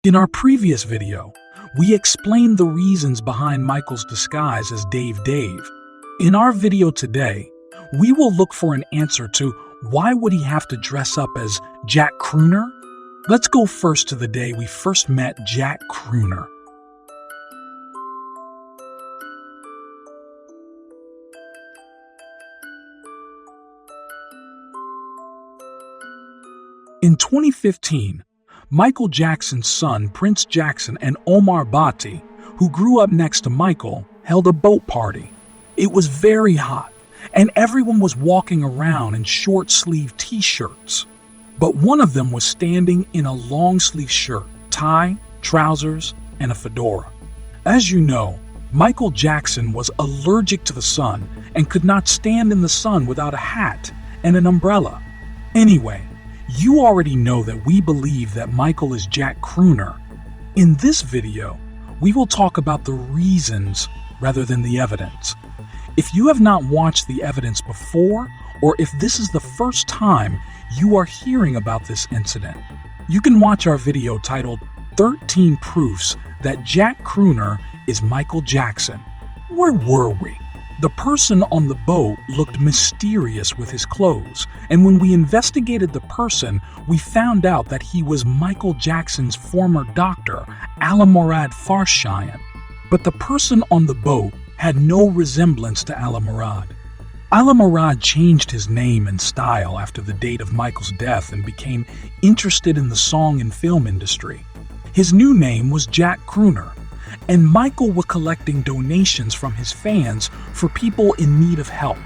In our previous video, we explained the reasons behind Michael's disguise as Dave. In our video today, we will look for an answer to why would he have to dress up as Jack Crooner? Let's go first to the day we first met Jack Crooner. In 2015, Michael Jackson's son, Prince Jackson, and Omar Bhatti, who grew up next to Michael, held a boat party. It was very hot, and everyone was walking around in short-sleeved t-shirts. But one of them was standing in a long-sleeve shirt, tie, trousers, and a fedora. As you know, Michael Jackson was allergic to the sun and could not stand in the sun without a hat and an umbrella. Anyway, you already know that we believe that Michael is Jack Crooner. In this video, we will talk about the reasons rather than the evidence. If you have not watched the evidence before, or if this is the first time you are hearing about this incident, you can watch our video titled 13 Proofs that Jack Crooner is Michael Jackson. Where were we? The person on the boat looked mysterious with his clothes, and when we investigated the person, we found out that he was Michael Jackson's former doctor, Alamurad Farshayan. But the person on the boat had no resemblance to Alamurad. Alamurad changed his name and style after the date of Michael's death and became interested in the song and film industry. His new name was Jack Crooner, and Michael was collecting donations from his fans for people in need of help.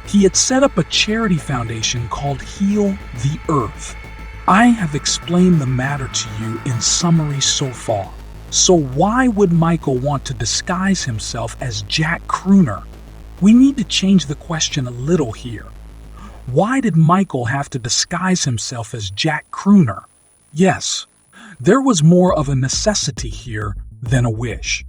He had set up a charity foundation called Heal the Earth. I have explained the matter to you in summary so far. So why would Michael want to disguise himself as Jack Crooner? We need to change the question a little here. Why did Michael have to disguise himself as Jack Crooner? Yes, there was more of a necessity here than a wish,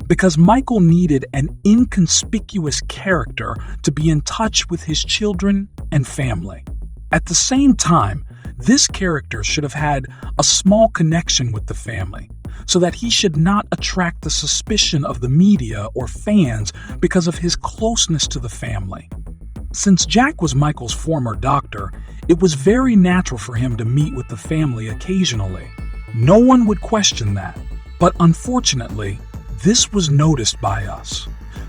because Michael needed an inconspicuous character to be in touch with his children and family. At the same time, this character should have had a small connection with the family, so that he should not attract the suspicion of the media or fans because of his closeness to the family. Since Jack was Michael's former doctor, it was very natural for him to meet with the family occasionally. No one would question that. But unfortunately, this was noticed by us.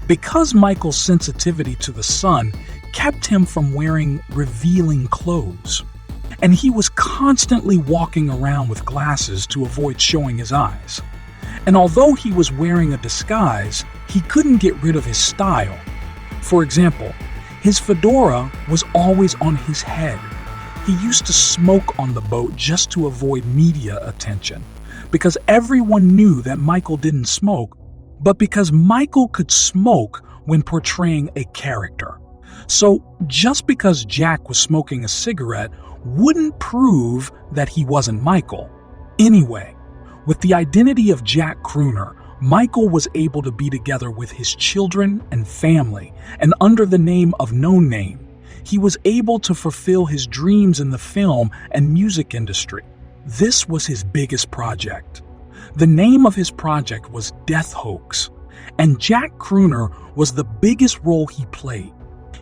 Because Michael's sensitivity to the sun kept him from wearing revealing clothes, and he was constantly walking around with glasses to avoid showing his eyes. And although he was wearing a disguise, he couldn't get rid of his style. For example, his fedora was always on his head. He used to smoke on the boat just to avoid media attention, because everyone knew that Michael didn't smoke, but because Michael could smoke when portraying a character. So just because Jack was smoking a cigarette wouldn't prove that he wasn't Michael. Anyway, with the identity of Jack Crooner, Michael was able to be together with his children and family, and under the name of No Name, he was able to fulfill his dreams in the film and music industry. This was his biggest project. The name of his project was Death Hoax, and Jack Crooner was the biggest role he played.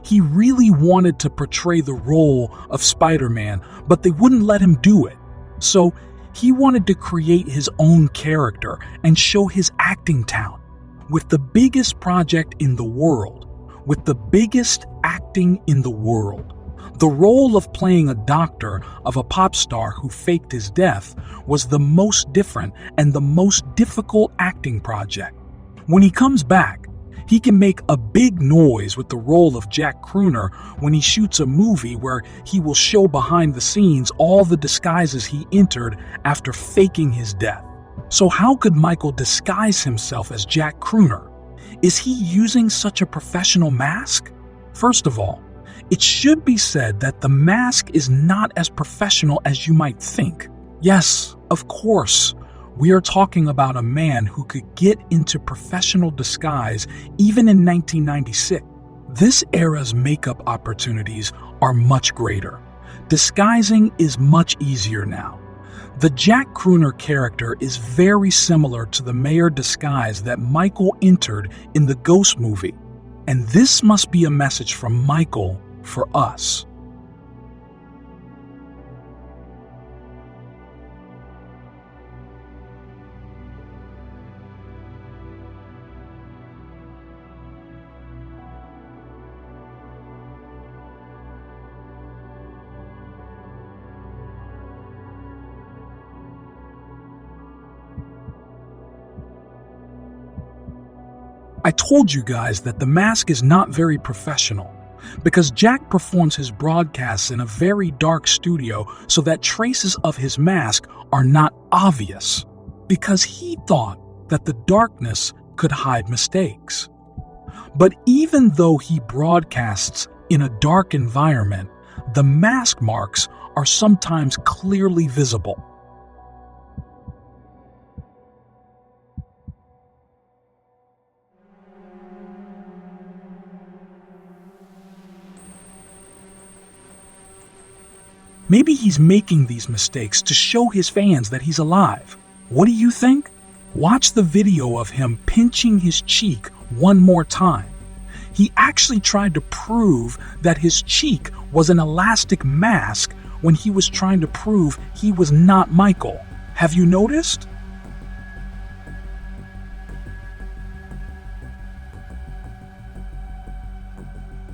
He really wanted to portray the role of Spider-Man, but they wouldn't let him do it. So he wanted to create his own character and show his acting talent. With the biggest project in the world, with the biggest acting in the world, the role of playing a doctor of a pop star who faked his death was the most different and the most difficult acting project. When he comes back, he can make a big noise with the role of Jack Crooner when he shoots a movie where he will show behind the scenes all the disguises he entered after faking his death. So how could Michael disguise himself as Jack Crooner? Is he using such a professional mask? First of all, it should be said that the mask is not as professional as you might think. Yes, of course, we are talking about a man who could get into professional disguise even in 1996. This era's makeup opportunities are much greater. Disguising is much easier now. The Jack Crooner character is very similar to the mayor disguise that Michael entered in the Ghost movie, and this must be a message from Michael for us. I told you guys that the mask is not very professional because Jack performs his broadcasts in a very dark studio so that traces of his mask are not obvious, because he thought that the darkness could hide mistakes. But even though he broadcasts in a dark environment, the mask marks are sometimes clearly visible. Maybe he's making these mistakes to show his fans that he's alive. What do you think? Watch the video of him pinching his cheek one more time. He actually tried to prove that his cheek was an elastic mask when he was trying to prove he was not Michael. Have you noticed?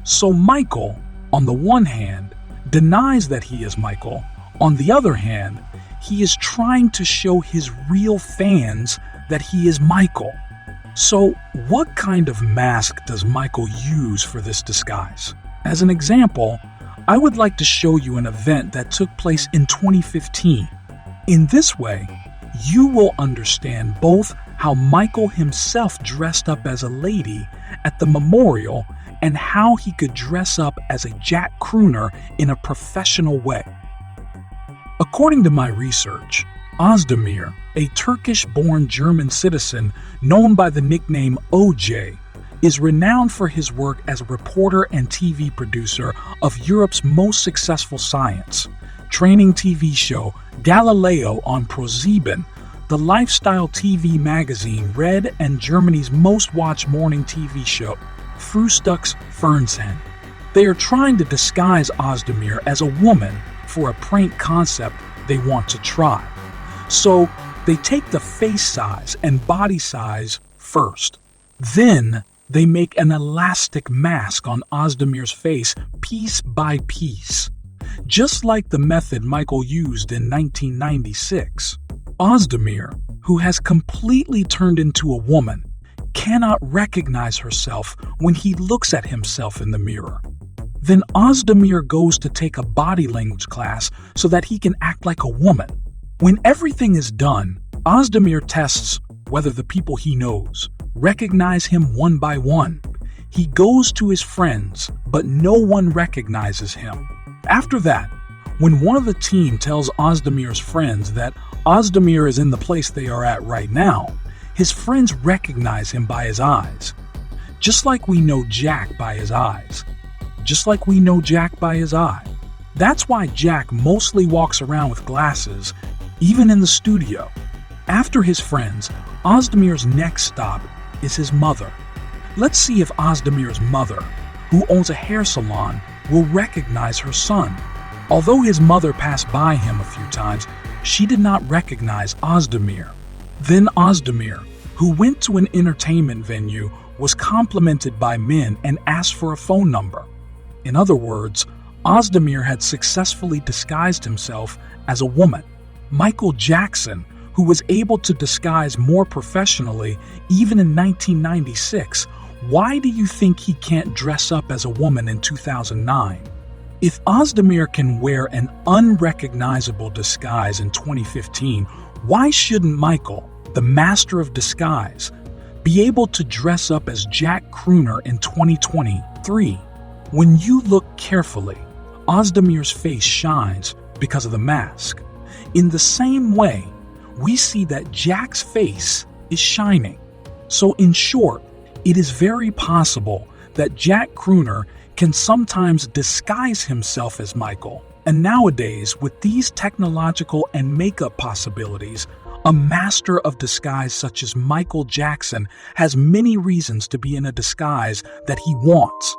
So Michael, on the one hand, denies that he is Michael. On the other hand, he is trying to show his real fans that he is Michael. So, what kind of mask does Michael use for this disguise? As an example, I would like to show you an event that took place in 2015. In this way, you will understand both how Michael himself dressed up as a lady at the memorial and how he could dress up as a Jack Crooner in a professional way. According to my research, Özdemir, a Turkish-born German citizen known by the nickname OJ, is renowned for his work as a reporter and TV producer of Europe's most successful science training TV show Galileo on ProSieben, the lifestyle TV magazine Red, and Germany's most watched morning TV show Frühstücks Fernsehen. They are trying to disguise Özdemir as a woman for a prank concept they want to try. So they take the face size and body size first. Then they make an elastic mask on Özdemir's face piece by piece, just like the method Michael used in 1996. Özdemir, who has completely turned into a woman, cannot recognize herself when he looks at himself in the mirror. Then Özdemir goes to take a body language class so that he can act like a woman. When everything is done, Özdemir tests whether the people he knows recognize him one by one. He goes to his friends, but no one recognizes him. After that, when one of the team tells Özdemir's friends that Özdemir is in the place they are at right now, his friends recognize him by his eyes. Just like we know Jack by his eyes. Just like we know Jack by his eye. That's why Jack mostly walks around with glasses, even in the studio. After his friends, Özdemir's next stop is his mother. Let's see if Özdemir's mother, who owns a hair salon, will recognize her son. Although his mother passed by him a few times, she did not recognize Özdemir. Then Özdemir, who went to an entertainment venue, was complimented by men and asked for a phone number. In other words, Özdemir had successfully disguised himself as a woman. Michael Jackson, who was able to disguise more professionally even in 1996, why do you think he can't dress up as a woman in 2009? If Özdemir can wear an unrecognizable disguise in 2015, why shouldn't Michael, the master of disguise, be able to dress up as Jack Crooner in 2023? When you look carefully, Özdemir's face shines because of the mask. In the same way, we see that Jack's face is shining. So in short, it is very possible that Jack Crooner can sometimes disguise himself as Michael And nowadays, with these technological and makeup possibilities, a master of disguise such as Michael Jackson has many reasons to be in a disguise that he wants.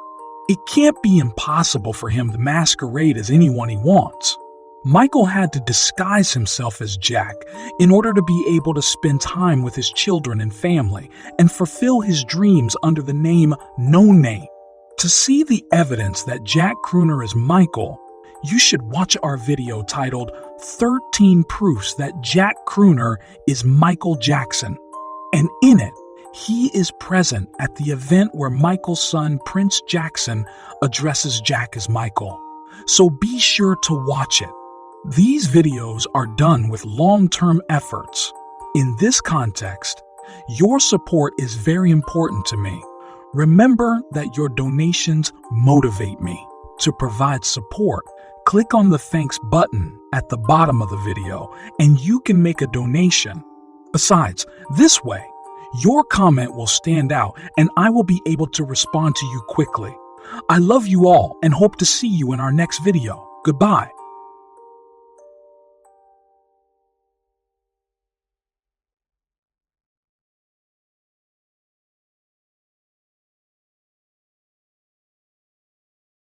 It can't be impossible for him to masquerade as anyone he wants. Michael had to disguise himself as Jack in order to be able to spend time with his children and family and fulfill his dreams under the name No Name. To see the evidence that Jack Crooner is Michael, you should watch our video titled 13 Proofs That Jack Crooner is Michael Jackson. And in it, he is present at the event where Michael's son Prince Jackson addresses Jack as Michael. So be sure to watch it. These videos are done with long-term efforts. In this context, your support is very important to me. Remember that your donations motivate me. To provide support, click on the thanks button at the bottom of the video and you can make a donation. Besides, this way, your comment will stand out and I will be able to respond to you quickly. I love you all and hope to see you in our next video. Goodbye.